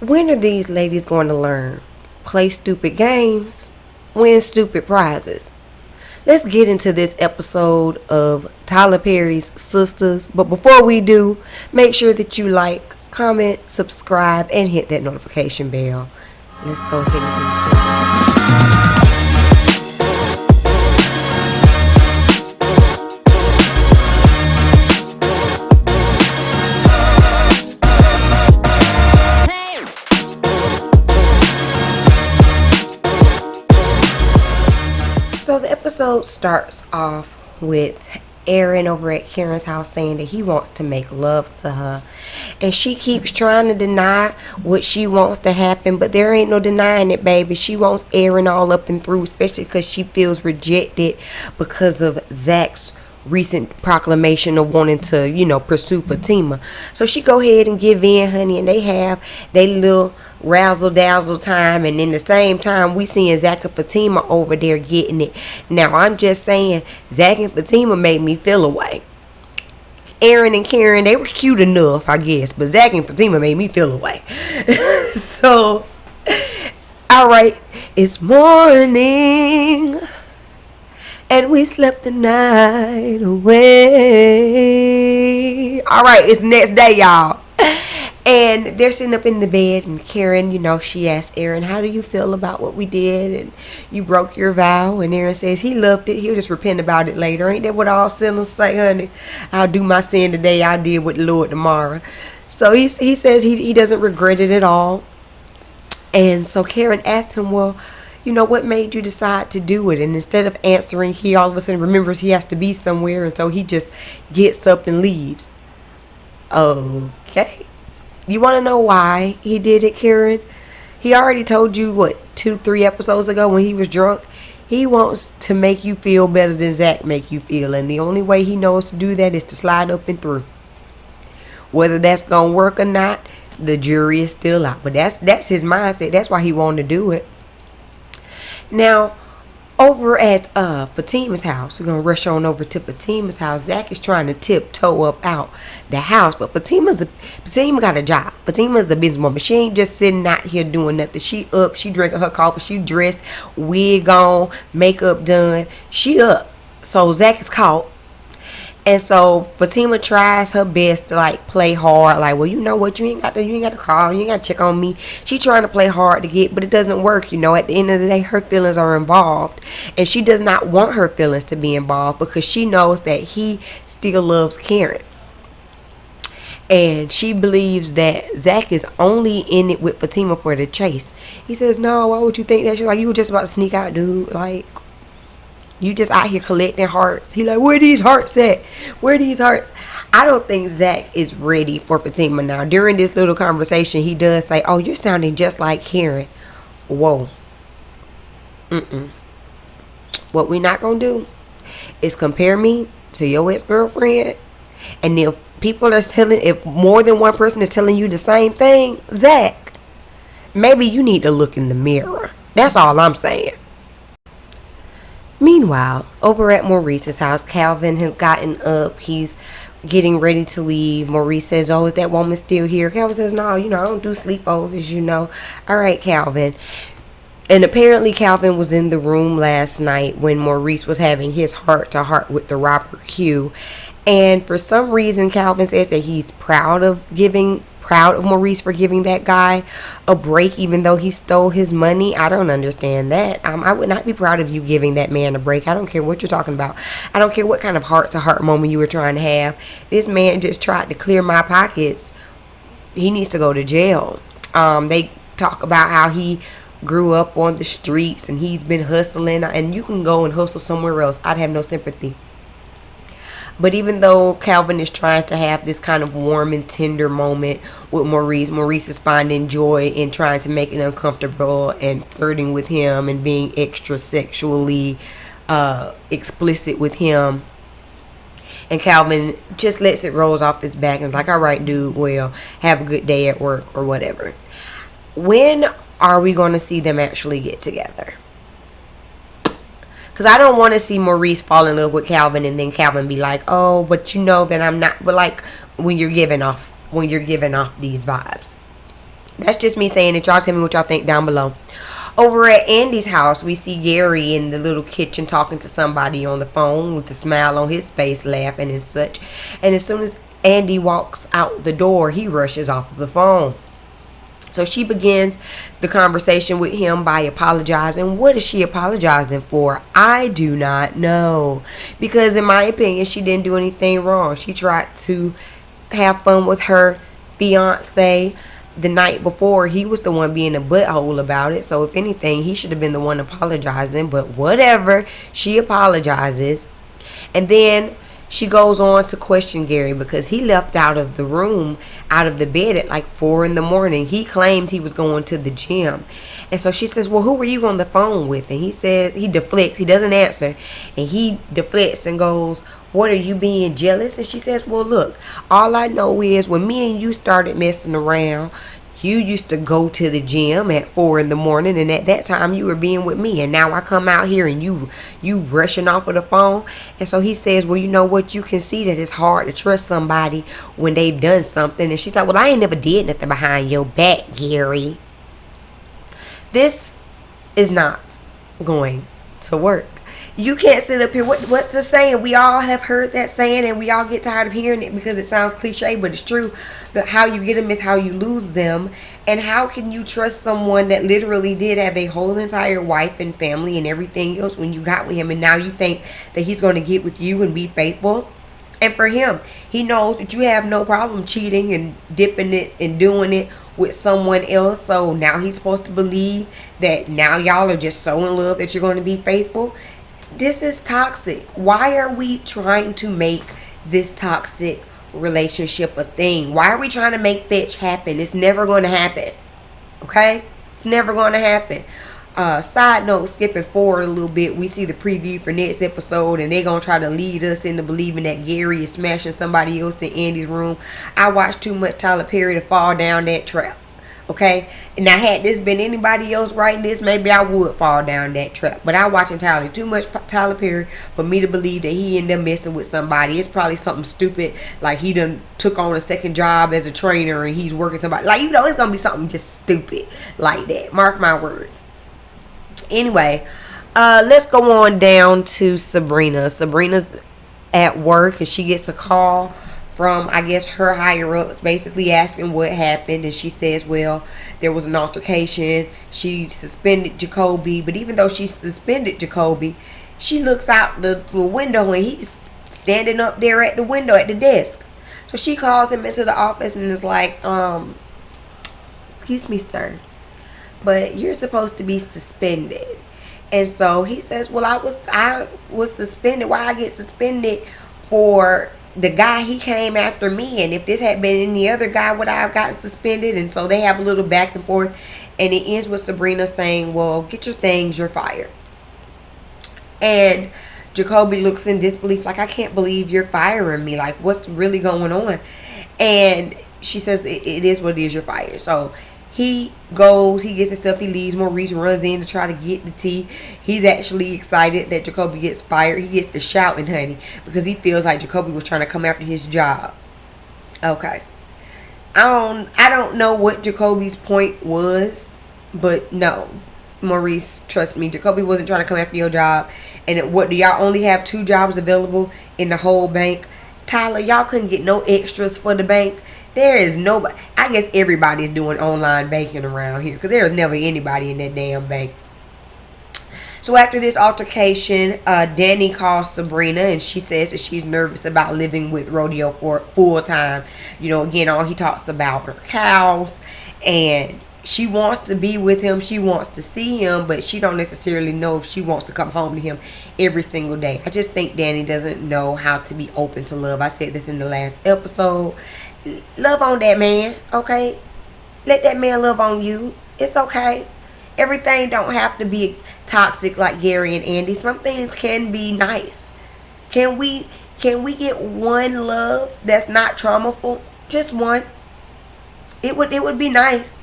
When are these ladies going to learn? Play stupid games, win stupid prizes. Let's get into this episode of Tyler Perry's Sistas. But before we do, make sure that you like, comment, subscribe, and hit that notification bell. Let's go ahead and get into it. So the episode starts off with Aaron over at Karen's house saying that he wants to make love to her. And she keeps trying to deny what she wants to happen, but there ain't no denying it, baby. She wants Aaron all up and through, especially because she feels rejected because of Zach's recent proclamation of wanting to, pursue Fatima. So she go ahead and give in, honey, and they have their little razzle-dazzle time, and in the same time we seeing Zach and Fatima over there getting it. Now I'm just saying, Zach and Fatima made me feel away. Aaron and Karen, they were cute enough, I guess, but Zach and Fatima made me feel away. So, alright, it's morning and we slept the night away. Alright, it's the next day, y'all. And they're sitting up in the bed, and Karen, she asked Aaron, how do you feel about what we did? And you broke your vow. And Aaron says he loved it. He'll just repent about it later. Ain't that what all sinners say, honey? I'll do my sin today. I'll deal with the Lord tomorrow. So he says he doesn't regret it at all. And so Karen asked him, well, what made you decide to do it? And instead of answering, he all of a sudden remembers he has to be somewhere. And so he just gets up and leaves. Okay. You want to know why he did it, Karen? He already told you, 2-3 episodes ago when he was drunk? He wants to make you feel better than Zach make you feel. And the only way he knows to do that is to slide up and through. Whether that's going to work or not, the jury is still out. But that's his mindset. That's why he wanted to do it. Now, over at Fatima's house, we're going to rush on over to Fatima's house. Zach is trying to tiptoe up out the house, but Fatima got a job. Fatima's the businesswoman. She ain't just sitting out here doing nothing. She up, she drinking her coffee, she dressed, wig on, makeup done. She up. So Zach is caught. And so Fatima tries her best to play hard, well, you know what, you ain't got to call, you ain't got to check on me. She trying to play hard to get, but it doesn't work. At the end of the day, her feelings are involved, and she does not want her feelings to be involved because she knows that he still loves Karen. And she believes that Zach is only in it with Fatima for the chase. He says, no, why would you think that? She's like, you were just about to sneak out, dude. You just out here collecting hearts. He where these hearts at? Where these hearts? I don't think Zach is ready for Fatima now. During this little conversation, he does say, oh, you're sounding just like Karen. Whoa. What we're not going to do is compare me to your ex-girlfriend. And if if more than one person is telling you the same thing, Zach, maybe you need to look in the mirror. That's all I'm saying. Meanwhile, over at Maurice's house, Calvin has gotten up. He's getting ready to leave. Maurice says, oh, is that woman still here? Calvin says, no, I don't do sleepovers, All right, Calvin. And apparently Calvin was in the room last night when Maurice was having his heart-to-heart with the Robert Q. And for some reason, Calvin says that he's proud of Maurice for giving that guy a break, even though he stole his money. I don't understand that. I would not be proud of you giving that man a break. I don't care what you're talking about. I don't care what kind of heart-to-heart moment you were trying to have. This man just tried to clear my pockets. He needs to go to jail. They talk about how he grew up on the streets and he's been hustling, and you can go and hustle somewhere else. I'd have no sympathy. But even though Calvin is trying to have this kind of warm and tender moment with Maurice is finding joy in trying to make it uncomfortable and flirting with him and being extra sexually explicit with him. And Calvin just lets it roll off his back and is like, all right, dude, well, have a good day at work or whatever. When are we going to see them actually get together? Because I don't want to see Maurice fall in love with Calvin and then Calvin be like, oh, but you know that I'm not. But when you're giving off these vibes. That's just me saying it. Y'all tell me what y'all think down below. Over at Andy's house, we see Gary in the little kitchen talking to somebody on the phone with a smile on his face, laughing and such. And as soon as Andy walks out the door, he rushes off of the phone. So she begins the conversation with him by apologizing. What is she apologizing for? I do not know. Because in my opinion, she didn't do anything wrong. She tried to have fun with her fiance the night before. He was the one being a butthole about it. So if anything, he should have been the one apologizing. But whatever. She apologizes. And then she goes on to question Gary because he left out of the room, out of the bed at like 4 in the morning. He claimed he was going to the gym. And so she says, well, who were you on the phone with? And he says, he deflects, he doesn't answer. And he deflects and goes, what, are you being jealous? And she says, well, look, all I know is when me and you started messing around, you used to go to the gym at 4 in the morning, and at that time you were being with me, and now I come out here and you rushing off of the phone. And so he says, well, you know what, you can see that it's hard to trust somebody when they've done something. And she's like, well, I ain't never did nothing behind your back, Gary. This is not going to work. You can't sit up here. What's the saying? We all have heard that saying, and we all get tired of hearing it because it sounds cliche, but it's true. But how you get them is how you lose them. And how can you trust someone that literally did have a whole entire wife and family and everything else when you got with him, and now you think that he's going to get with you and be faithful? And for him, he knows that you have no problem cheating and dipping it and doing it with someone else. So now he's supposed to believe that now y'all are just so in love that you're going to be faithful. This is toxic. Why are we trying to make this toxic relationship a thing? Why are we trying to make fetch happen? It's never going to happen. Okay? It's never going to happen. Side note, skipping forward a little bit, we see the preview for next episode, and they're going to try to lead us into believing that Gary is smashing somebody else in Andy's room. I watched too much Tyler Perry to fall down that trap. Okay, and now had this been anybody else writing this, maybe I would fall down that trap. But I watch entirely too much Tyler Perry for me to believe that he ended up messing with somebody. It's probably something stupid, like he done took on a second job as a trainer and he's working somebody. Like, you know, it's gonna be something just stupid like that. Mark my words. Anyway, let's go on down to Sabrina. Sabrina's at work and she gets a call from, I guess, her higher ups, basically asking what happened. And she says, well, there was an altercation. She suspended Jacoby. But even though she suspended Jacoby, she looks out the window and he's standing up there at the window at the desk. So she calls him into the office and is like, excuse me, sir, but you're supposed to be suspended. And so he says, well, I was suspended. Why I get suspended for the guy? He came after me, and if this had been any other guy, would I have gotten suspended? And so they have a little back and forth, and it ends with Sabrina saying, well, get your things, you're fired. And Jacoby looks in disbelief, like, I can't believe you're firing me. Like, what's really going on? And she says, it is what it is, you're fired. So he goes, he gets his stuff, he leaves. Maurice runs in to try to get the tea. He's actually excited that Jacoby gets fired. He gets to shouting, honey, because he feels like Jacoby was trying to come after his job. Okay. I don't know what Jacoby's point was, but no, Maurice, trust me, Jacoby wasn't trying to come after your job. And what, do y'all only have 2 jobs available in the whole bank? Tyler, y'all couldn't get no extras for the bank? There is nobody. I guess everybody's doing online banking around here because there is never anybody in that damn bank. So after this altercation, Danny calls Sabrina and she says that she's nervous about living with Rodeo for full time. You know, again, all he talks about her cows, and she wants to be with him. She wants to see him, but she don't necessarily know if she wants to come home to him every single day. I just think Danny doesn't know how to be open to love. I said this in the last episode. Love on that man, okay? Let that man love on you. It's okay. Everything don't have to be toxic like Gary and Andy. Some things can be nice. Can we get one love that's not traumaful? Just one. It would be nice.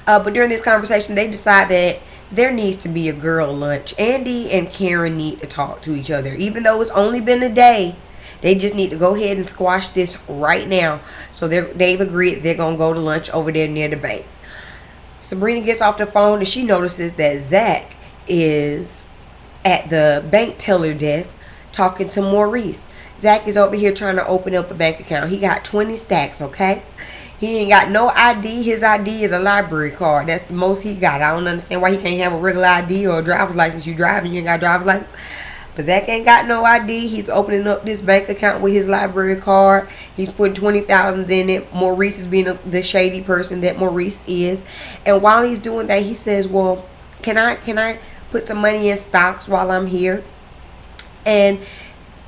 But during this conversation, they decide that there needs to be a girl lunch. Andy and Karen need to talk to each other. Even though it's only been a day, They just need to go ahead and squash this right now. So they've agreed they're going to go to lunch over there near the bank. Sabrina gets off the phone and she notices that Zach is at the bank teller desk talking to Maurice. Zach is over here trying to open up a bank account. He got 20 stacks, okay? He ain't got no ID. His ID is a library card. That's the most he got. I don't understand why he can't have a regular ID or a driver's license. You driving, you ain't got a driver's license. But Zach ain't got no ID. He's opening up this bank account with his library card. He's putting 20,000 in it. Maurice is being the shady person that Maurice is. And while he's doing that, he says, well, can I put some money in stocks while I'm here? And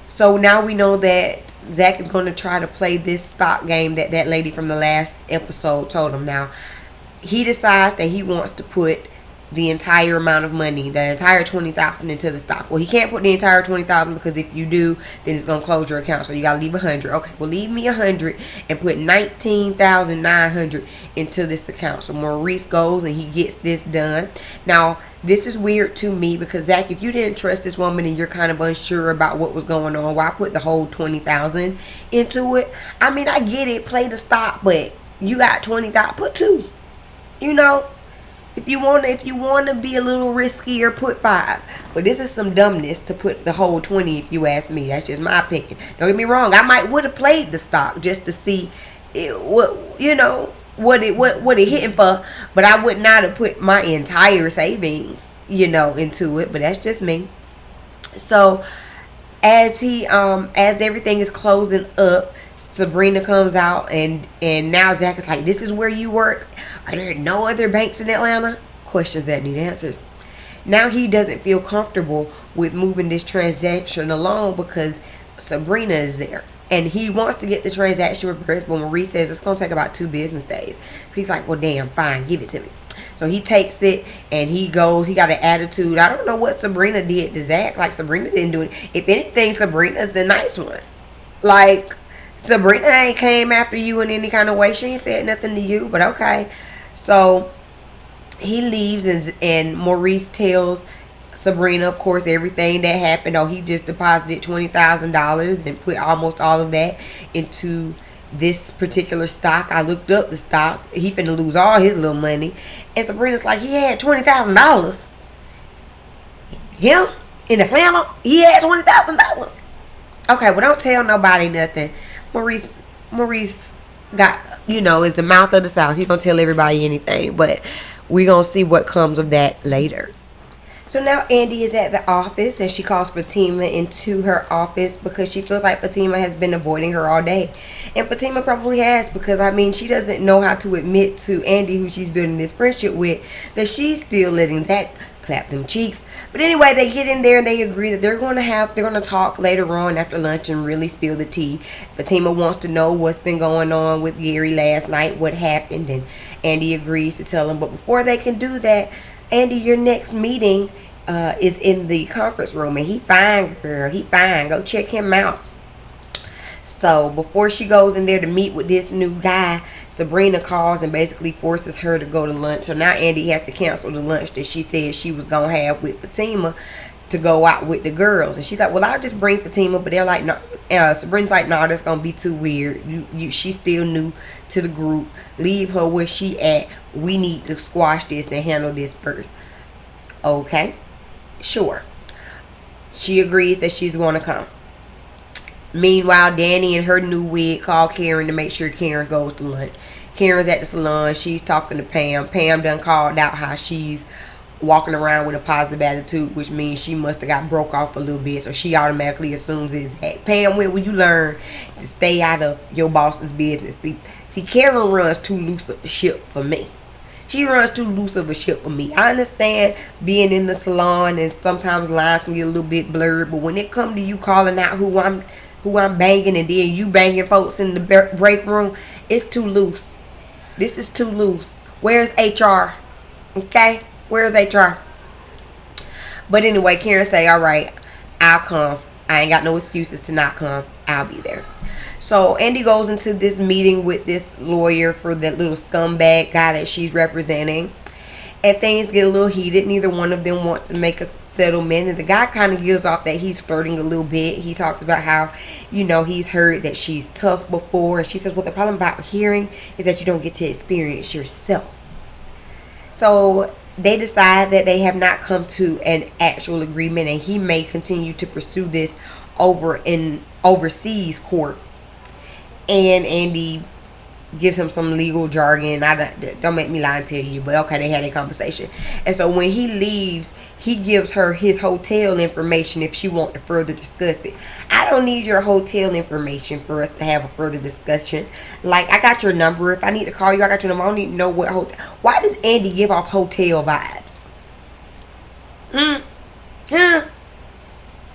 so now we know that Zach is going to try to play this stock game that lady from the last episode told him. Now, he decides that he wants to put the entire amount of money, the entire 20,000 into the stock. Well, he can't put the entire 20,000 because if you do, then it's gonna close your account. So you gotta leave 100. Okay, well, leave me 100 and put 19,900 into this account. So Maurice goes and he gets this done. Now, this is weird to me because Zach, if you didn't trust this woman and you're kind of unsure about what was going on, why put the whole 20,000 into it? I mean, I get it, play the stock, but you got 20,000, put 2. You know. If you want to be a little riskier, put 5. But this is some dumbness to put the whole 20 if you ask me. That's just my opinion. Don't get me wrong. I might would have played the stock just to see what it hitting for, but I would not have put my entire savings, into it. But that's just me. So as everything is closing up, Sabrina comes out and now Zach is like, this is where you work? Are there no other banks in Atlanta? Questions that need answers. Now he doesn't feel comfortable with moving this transaction along because Sabrina is there. And he wants to get the transaction reversed, but Maurice says it's going to take about 2 business days. So he's like, well, damn, fine, give it to me. So he takes it and he goes. He got an attitude. I don't know what Sabrina did to Zach. Like, Sabrina didn't do it. If anything, Sabrina's the nice one. Like, Sabrina ain't came after you in any kind of way. She ain't said nothing to you, but okay. So he leaves and Maurice tells Sabrina, of course, everything that happened. Oh, he just deposited $20,000 and put almost all of that into this particular stock. I looked up the stock. He finna lose all his little money. And Sabrina's like, he had $20,000. Him in the flannel, he had $20,000. Okay, well, don't tell nobody nothing. Maurice got, is the mouth of the South. He gonna tell everybody anything, but we gonna see what comes of that later. So now Andy is at the office and she calls Fatima into her office because she feels like Fatima has been avoiding her all day. And Fatima probably has because, she doesn't know how to admit to Andy, who she's building this friendship with, that she's still letting Zach clap them cheeks. But anyway, they get in there and they agree that they're going to talk later on after lunch and really spill the tea. Fatima wants to know what's been going on with Gary last night, what happened, and Andy agrees to tell him. But before they can do that, Andy, your next meeting is in the conference room, and he fine, girl. He fine. Go check him out. So before she goes in there to meet with this new guy, Sabrina calls and basically forces her to go to lunch. So now Andy has to cancel the lunch that she said she was going to have with Fatima to go out with the girls. And she's like, well, I'll just bring Fatima. But they're like, no. Sabrina's like, no, that's going to be too weird. She's still new to the group. Leave her where she at. We need to squash this and handle this first. Okay, sure. She agrees that she's going to come. Meanwhile, Danny and her new wig call Karen to make sure Karen goes to lunch. Karen's at the salon. She's talking to Pam. Pam done called out how she's walking around with a positive attitude, which means she must have got broke off a little bit. So she automatically assumes it's Zach. Pam, when will you learn to stay out of your boss's business? See, Karen runs too loose of a ship for me. She runs too loose of a ship for me. I understand being in the salon and sometimes lines can get a little bit blurred, but when it comes to you calling out who I'm banging and then you banging folks in the break room, it's too loose. This is too loose. Where's HR? Okay? Where's HR? But anyway, Karen say, all right, I'll come. I ain't got no excuses to not come. I'll be there. So Andy goes into this meeting with this lawyer for that little scumbag guy that she's representing. and things get a little heated. Neither one of them want to make a settlement, and the guy kind of gives off that he's flirting a little bit. He talks about how, he's heard that she's tough before, and she says, well, the problem about hearing is that you don't get to experience yourself. So they decide that they have not come to an actual agreement, and he may continue to pursue this over in overseas court. And Andy gives him some legal jargon. Don't make me lie and tell you, but okay, they had a conversation. And so when he leaves, he gives her his hotel information if she wants to further discuss it. I don't need your hotel information for us to have a further discussion. Like, I got your number. If I need to call you, I got your number. I don't need to know what hotel. Why does Andy give off hotel vibes?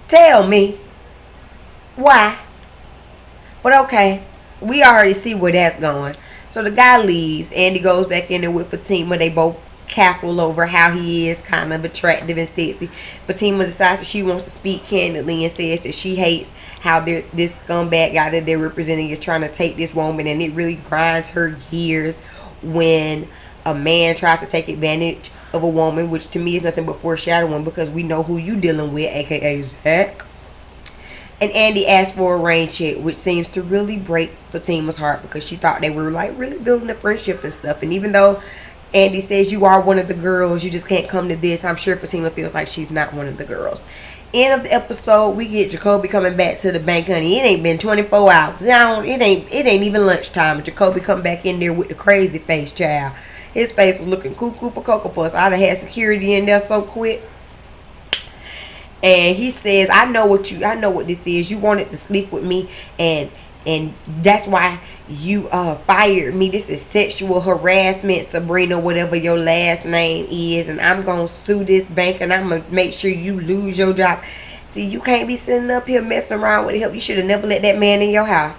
Tell me. Why? But okay. We already see where that's going. So the guy leaves. Andy goes back in there with Fatima. They both cackle over how he is kind of attractive and sexy. Fatima decides that she wants to speak candidly and says that she hates how this scumbag guy that they're representing is trying to take this woman, and it really grinds her gears when a man tries to take advantage of a woman, which to me is nothing but foreshadowing, because we know who you dealing with, aka Zach. And Andy asked for a rain check, which seems to really break Fatima's heart, because she thought they were like really building a friendship and stuff. And even though Andy says you are one of the girls, you just can't come to this, I'm sure Fatima feels like she's not one of the girls. End of the episode, we get Jacoby coming back to the bank, honey. It ain't been 24 hours. It ain't even lunchtime. Jacoby come back in there with the crazy face, child. His face was looking cuckoo for Cocoa Puffs. I'd have had security in there so quick. And he says, I know what this is. You wanted to sleep with me, and that's why you fired me. This is sexual harassment, Sabrina, whatever your last name is, and I'm gonna sue this bank, and I'm gonna make sure you lose your job. See, you can't be sitting up here messing around with help. You should have never let that man in your house.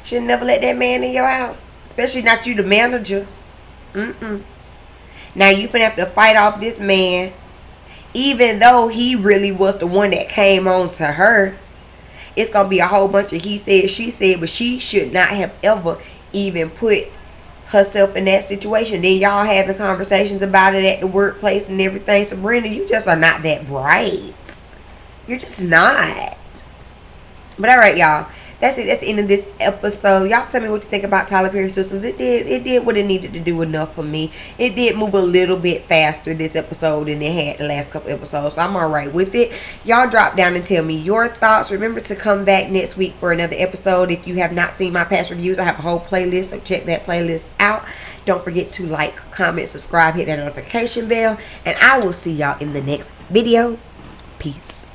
Should have never let that man in your house, especially not you, the managers. Now you finna have to fight off this man. Even though he really was the one that came on to her, it's going to be a whole bunch of he said, she said, but she should not have ever even put herself in that situation. Then y'all having conversations about it at the workplace and everything. Sabrina, you just are not that bright. You're just not. But alright, y'all. That's it. That's the end of this episode. Y'all tell me what you think about Tyler Perry's Sistas. It did what it needed to do enough for me. It did move a little bit faster this episode than it had the last couple episodes. So I'm alright with it. Y'all drop down and tell me your thoughts. Remember to come back next week for another episode. If you have not seen my past reviews, I have a whole playlist. So check that playlist out. Don't forget to like, comment, subscribe, hit that notification bell. And I will see y'all in the next video. Peace.